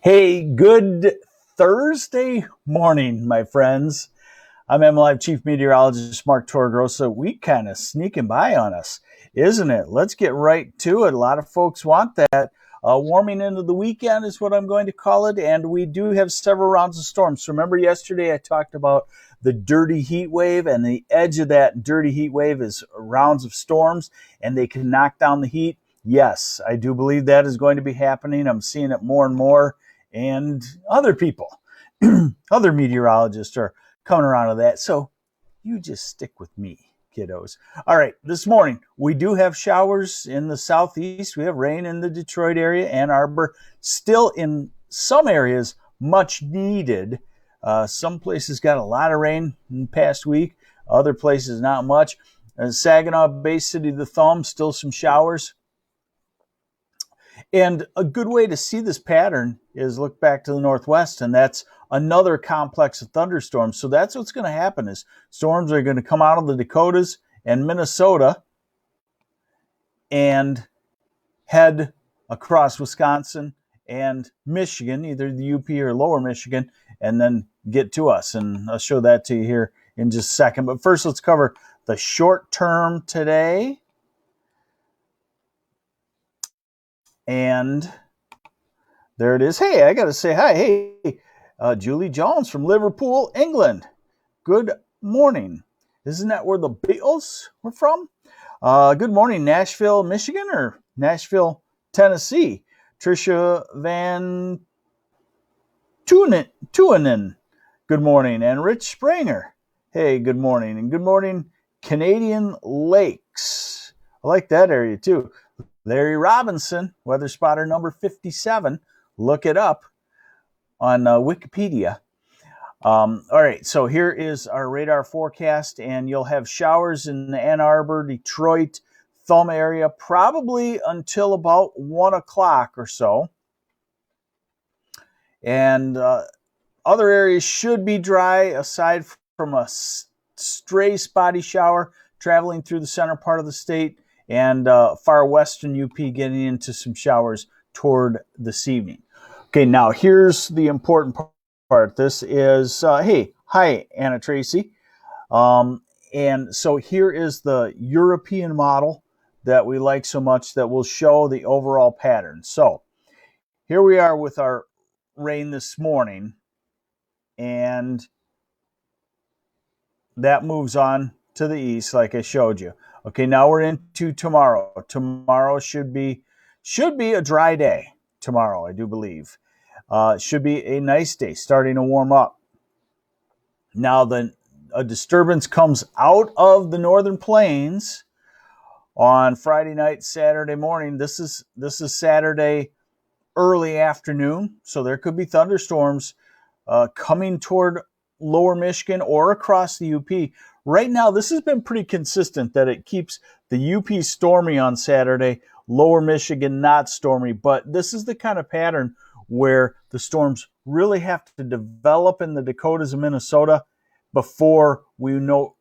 Hey, good Thursday morning, my friends. I'm MLive Chief Meteorologist Mark Torregrossa. Week kind of sneaking by on us, isn't it? Let's get right to it. A lot of folks want that. Warming into the weekend is what I'm going to call it, and we do have several rounds of storms. Remember yesterday I talked about the dirty heat wave, and the edge of that dirty heat wave is rounds of storms, and they can knock down the heat. Yes, I do believe that is going to be happening. I'm seeing it more and more. And other people, other meteorologists are coming around to that. So you just stick with me, kiddos. All right, this morning we do have showers in the southeast. We have rain in the Detroit area, Ann Arbor. Still in some areas, much needed. Some places got a lot of rain in the past week. Other places, not much. Saginaw, Bay City, the Thumb, still some showers. And a good way to see this pattern is look back to the northwest, and that's another complex of thunderstorms. So that's what's going to happen is storms are going to come out of the Dakotas and Minnesota and head across Wisconsin and Michigan, either the UP or lower Michigan, and then get to us. And I'll show that to you here in just a second. But first, let's cover the short term today. And there it is. Hey, I got to say hi. Hey, Julie Jones from Liverpool, England. Good morning. Isn't that where the Beatles were from? Good morning, Nashville, Michigan, or Nashville, Tennessee. Tricia Van Tuinen. Good morning. And Rich Springer. Hey, good morning. And good morning, Canadian Lakes. I like that area too. Larry Robinson, weather spotter number 57. Look it up on Wikipedia. All right, so here is our radar forecast, and you'll have showers in the Ann Arbor, Detroit, Thumb area, probably until about 1 o'clock or so. And other areas should be dry, aside from a stray spotty shower traveling through the center part of the state, and far western UP getting into some showers toward this evening. Okay, now here's the important part. This is, hi, Anna Tracy. And so here is the European model that we like so much that will show the overall pattern. So here we are with our rain this morning, and that moves on to the east like I showed you. Okay, now we're into tomorrow. Tomorrow should be a dry day. Tomorrow, I do believe. Should be a nice day, starting to warm up. Now, a disturbance comes out of the northern plains on Friday night, Saturday morning. This is Saturday early afternoon, so there could be thunderstorms coming toward lower Michigan or across the UP. Right now, this has been pretty consistent that it keeps the UP stormy on Saturday, lower Michigan not stormy. But this is the kind of pattern where the storms really have to develop in the Dakotas and Minnesota before we know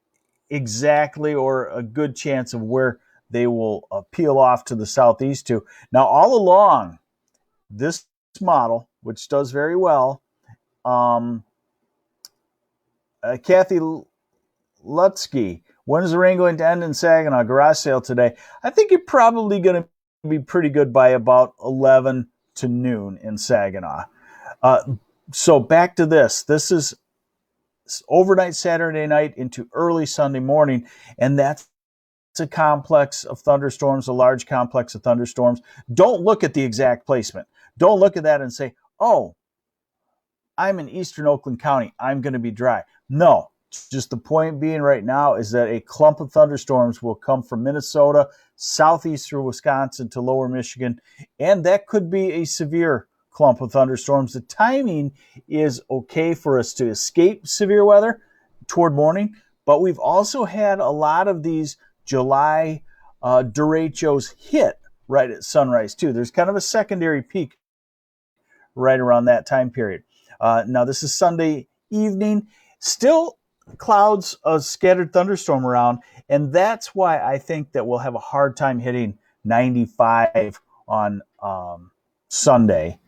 exactly or a good chance of where they will peel off to the southeast to. Now, all along this model, which does very well, Kathy Lutsky, when is the rain going to end in Saginaw? Garage sale today. I think you're probably going to be pretty good by about 11 to noon in Saginaw. So back to this. This is overnight Saturday night into early Sunday morning, and that's a complex of thunderstorms, a large complex of thunderstorms. Don't look at the exact placement. Don't look at that and say, oh, I'm in eastern Oakland County, I'm going to be dry. No, just the point being right now is that a clump of thunderstorms will come from Minnesota, southeast through Wisconsin to lower Michigan, and that could be a severe clump of thunderstorms. The timing is okay for us to escape severe weather toward morning, but we've also had a lot of these July derechos hit right at sunrise too. There's kind of a secondary peak right around that time period. Now, this is Sunday evening. Still clouds of scattered thunderstorm around, and that's why I think that we'll have a hard time hitting 95 on Sunday.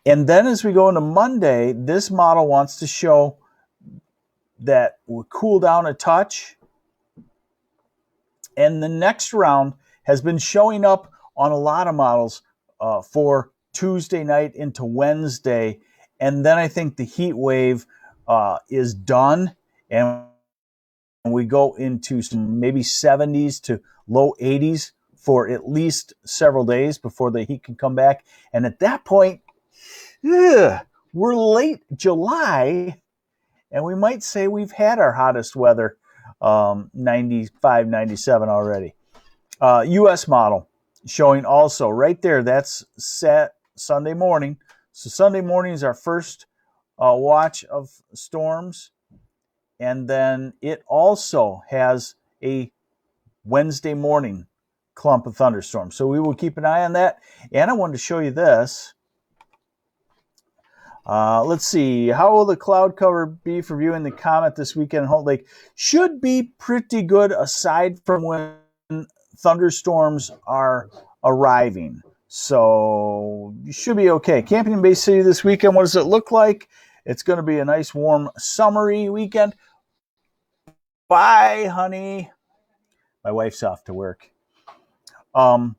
And then as we go into Monday, this model wants to show that we'll cool down a touch. And the next round has been showing up on a lot of models for Tuesday night into Wednesday. And then I think the heat wave is done. And we go into some maybe 70s to low 80s for at least several days before the heat can come back. And at that point, we're late July, and we might say we've had our hottest weather, 95, 97 already. U.S. model showing also right there. That's set Sunday morning. So Sunday morning is our first watch of storms. And then it also has a Wednesday morning clump of thunderstorms. So we will keep an eye on that. And I wanted to show you this. Let's see. How will the cloud cover be for viewing the comet this weekend in Holt Lake? Should be pretty good aside from when thunderstorms are arriving. So you should be okay. Camping in Bay City this weekend, what does it look like? It's going to be a nice, warm, summery weekend. Bye, honey. My wife's off to work. You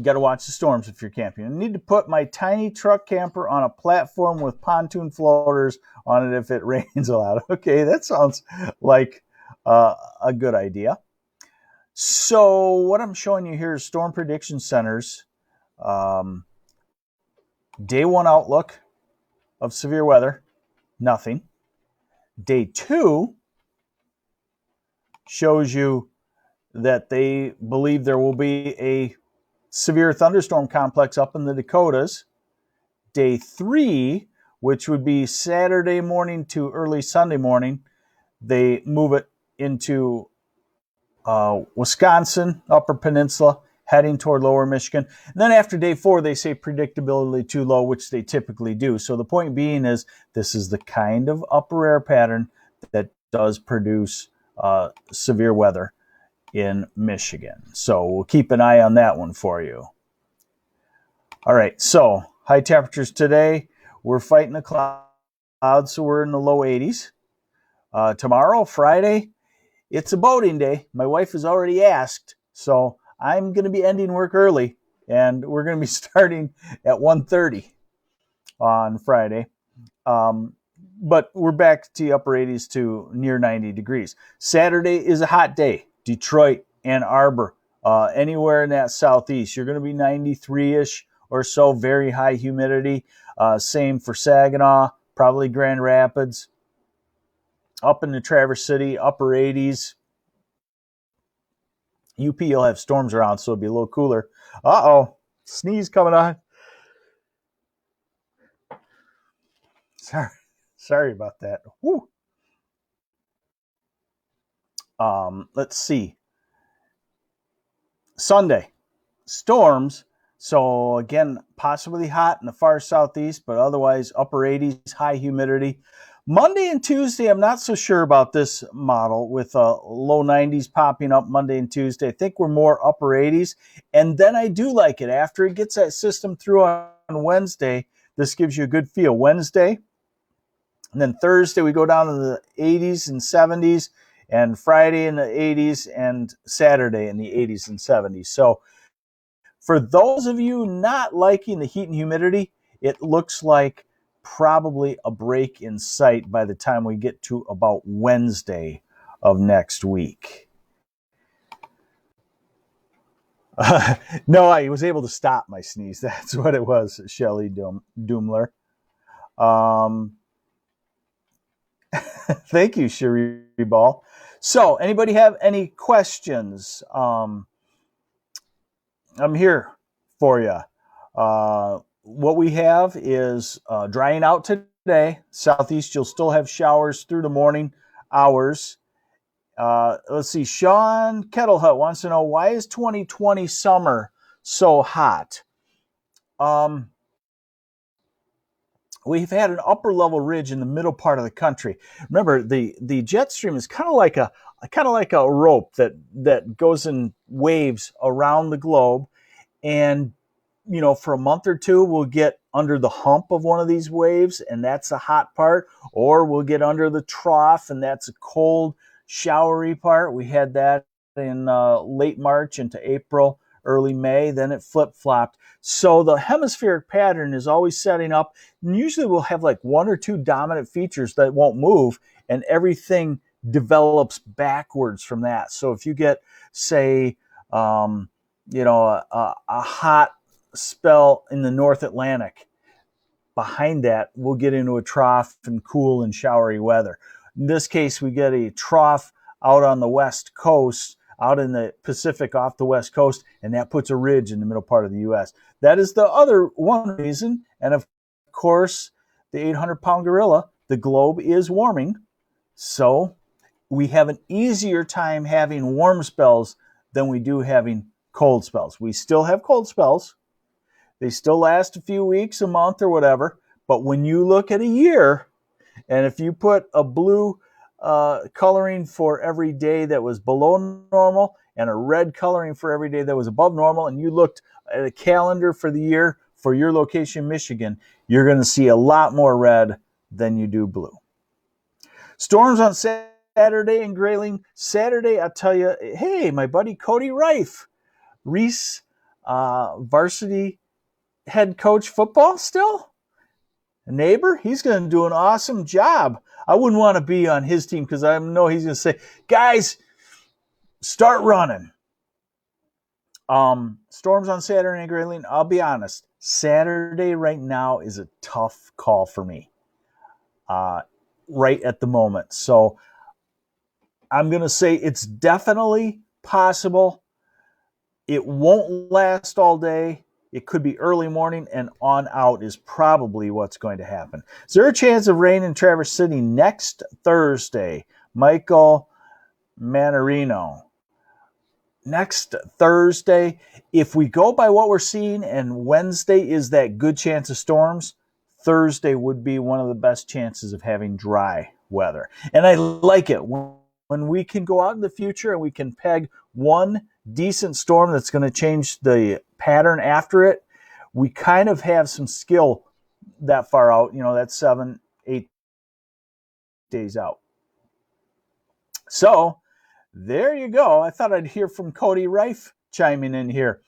got to watch the storms if you're camping. I need to put my tiny truck camper on a platform with pontoon floaters on it if it rains a lot. Okay, that sounds like a good idea. So what I'm showing you here is Storm Prediction Center's day one outlook of severe weather, nothing. Day two shows you that they believe there will be a severe thunderstorm complex up in the Dakotas. Day three, which would be Saturday morning to early Sunday morning, they move it into Wisconsin, Upper Peninsula, heading toward Lower Michigan. And then after day four, they say predictability too low, which they typically do. So the point being is this is the kind of upper air pattern that does produce severe weather in Michigan. So we'll keep an eye on that one for you. All right, so high temperatures today. We're fighting the clouds, so we're in the low 80s. Tomorrow, Friday, it's a boating day. My wife has already asked, so I'm going to be ending work early, and we're going to be starting at 1:30 on Friday. But we're back to the upper 80s to near 90 degrees. Saturday is a hot day. Detroit, Ann Arbor, anywhere in that southeast, you're going to be 93-ish or so, very high humidity. Same for Saginaw, probably Grand Rapids. Up into Traverse City, upper 80s. UP, you'll have storms around, so it'll be a little cooler. Uh-oh, sneeze coming on. Sorry about that. Woo. Let's see. Sunday, storms. So again, possibly hot in the far southeast, but otherwise upper 80s, high humidity. Monday and Tuesday, I'm not so sure about this model with low 90s popping up Monday and Tuesday. I think we're more upper 80s. And then I do like it. After it gets that system through on Wednesday, this gives you a good feel. Wednesday, and then Thursday, we go down to the 80s and 70s, and Friday in the 80s, and Saturday in the 80s and 70s. So for those of you not liking the heat and humidity, it looks like probably a break in sight by the time we get to about Wednesday of next week. No, I was able to stop my sneeze. That's what it was, Shelley Doomler. Thank you, Cherie Ball. So, anybody have any questions? I'm here for you. What we have is drying out today. Southeast, you'll still have showers through the morning hours. Let's see. Sean Kettlehut wants to know, why is 2020 summer so hot? We've had an upper level ridge in the middle part of the country. Remember, the jet stream is kind of like a rope that goes in waves around the globe, and for a month or two we'll get under the hump of one of these waves, and that's the hot part, or we'll get under the trough, and that's a cold, showery part. We had that in late March into April, early May, then it flip-flopped. So the hemispheric pattern is always setting up, and usually we'll have like one or two dominant features that won't move, and everything develops backwards from that. So if you get, say, a hot spell in the North Atlantic, behind that, we'll get into a trough and cool and showery weather. In this case, we get a trough out on the West Coast, out in the Pacific off the West Coast, and that puts a ridge in the middle part of the U.S. That is the other one reason. And of course, the 800-pound gorilla, the globe is warming. So we have an easier time having warm spells than we do having cold spells. We still have cold spells. They still last a few weeks, a month, or whatever. But when you look at a year, and if you put a blue coloring for every day that was below normal and a red coloring for every day that was above normal, and you looked at a calendar for the year for your location, Michigan, you're going to see a lot more red than you do blue. Storms on Saturday in Grayling. Saturday, I'll tell you, hey, my buddy Cody Reese, varsity head coach football still, a neighbor, he's going to do an awesome job. I wouldn't want to be on his team because I know he's going to say, guys, start running. Storms on Saturday in Grayling. I'll be honest, Saturday right now is a tough call for me right at the moment. So I'm going to say it's definitely possible. It won't last all day. It could be early morning and on out is probably what's going to happen. Is there a chance of rain in Traverse City next Thursday? Michael Manarino. Next Thursday, if we go by what we're seeing and Wednesday is that good chance of storms, Thursday would be one of the best chances of having dry weather. And I like it when we can go out in the future and we can peg one decent storm that's going to change the pattern after it. We kind of have some skill that far out, that's 7-8 days out. So there you go. I thought I'd hear from Cody Reif chiming in here.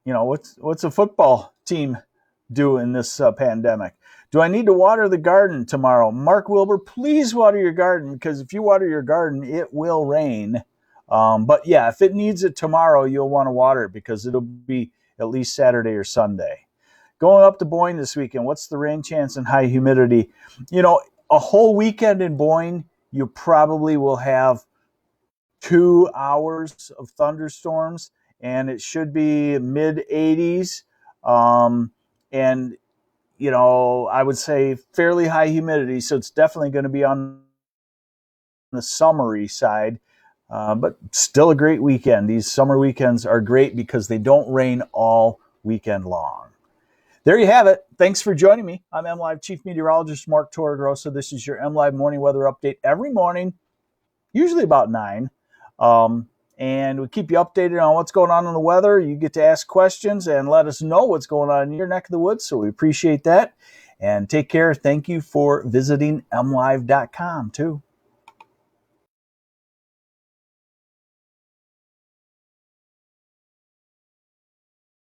What's a football team do in this pandemic? Do I need to water the garden tomorrow? Mark Wilbur, please water your garden, because if you water your garden, it will rain. But yeah, if it needs it tomorrow, you'll want to water it because it'll be at least Saturday or Sunday. Going up to Boyne this weekend, what's the rain chance and high humidity? A whole weekend in Boyne, you probably will have 2 hours of thunderstorms, and it should be mid-80s. And I would say fairly high humidity, so it's definitely going to be on the summery side. But still a great weekend. These summer weekends are great because they don't rain all weekend long. There you have it. Thanks for joining me. I'm MLive Chief Meteorologist Mark Torregrossa. This is your MLive morning weather update every morning, usually about 9. And we keep you updated on what's going on in the weather. You get to ask questions and let us know what's going on in your neck of the woods, so we appreciate that. And take care. Thank you for visiting MLive.com too.